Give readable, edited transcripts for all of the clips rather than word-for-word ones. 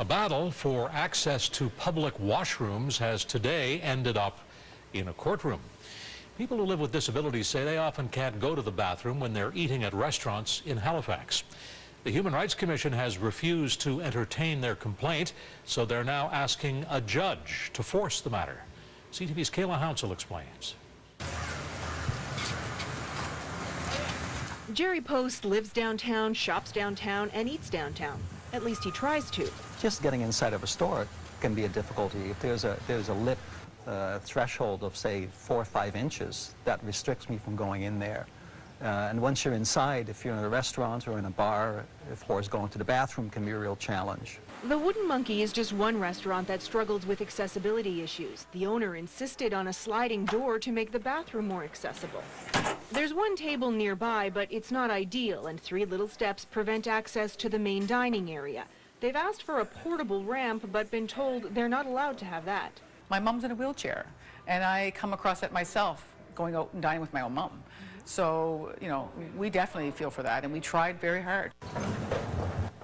A battle for access to public washrooms has today ended up in a courtroom. People who live with disabilities say they often can't go to the bathroom when they're eating at restaurants in Halifax. The Human Rights Commission has refused to entertain their complaint, so they're now asking a judge to force the matter. CTV's Kayla Hounsel explains. Jerry Post lives downtown, shops downtown, and eats downtown. At least he tries to. Just getting inside of a store can be a difficulty. If there's a lip threshold of, say, 4 or 5 inches, that restricts me from going in there. And once you're inside, if you're in a restaurant or in a bar, of course, going to the bathroom can be a real challenge. The Wooden Monkey is just one restaurant that struggles with accessibility issues. The owner insisted on a sliding door to make the bathroom more accessible. There's one table nearby, but it's not ideal, and 3 little steps prevent access to the main dining area. They've asked for a portable ramp, but been told they're not allowed to have that. My mom's in a wheelchair, and I come across it myself going out and dining with my own mom. So, you know, we definitely feel for that, and we tried very hard.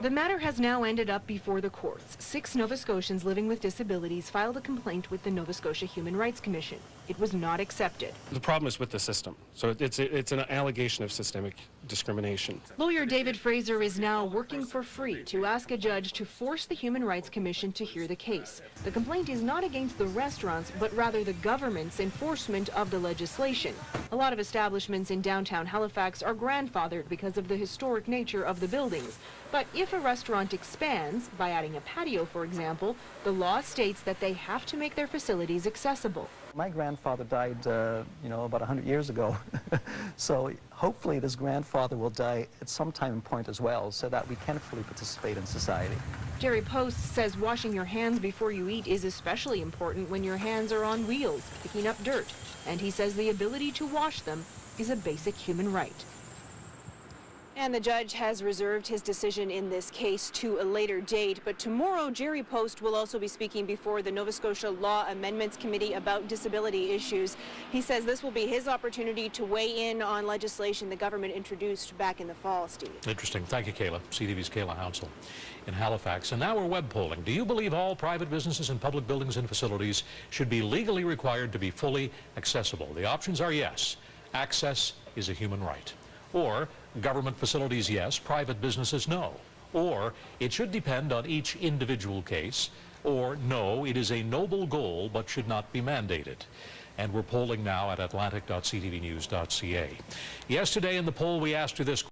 The matter has now ended up before the courts. 6 Nova Scotians living with disabilities filed a complaint with the Nova Scotia Human Rights Commission. It was not accepted. The problem is with the system. So it's an allegation of systemic discrimination. Lawyer David Fraser is now working for free to ask a judge to force the Human Rights Commission to hear the case. The complaint is not against the restaurants, but rather the government's enforcement of the legislation. A lot of establishments in downtown Halifax are grandfathered because of the historic nature of the buildings. But if a restaurant expands, by adding a patio, for example, the law states that they have to make their facilities accessible. My grandfather died, about 100 years ago. So hopefully this grandfather will die at some time and point as well, so that we can fully participate in society. Jerry Post says washing your hands before you eat is especially important when your hands are on wheels, picking up dirt. And he says the ability to wash them is a basic human right. And the judge has reserved his decision in this case to a later date. But tomorrow, Jerry Post will also be speaking before the Nova Scotia Law Amendments Committee about disability issues. He says this will be his opportunity to weigh in on legislation the government introduced back in the fall, Steve. Interesting. Thank you, Kayla. CTV's Kayla Hounsel in Halifax. And now we're web polling. Do you believe all private businesses and public buildings and facilities should be legally required to be fully accessible? The options are yes. Access is a human right. Or government facilities, yes, private businesses, no. Or it should depend on each individual case. Or no, it is a noble goal but should not be mandated. And we're polling now at atlantic.ctvnews.ca. Yesterday in the poll we asked you this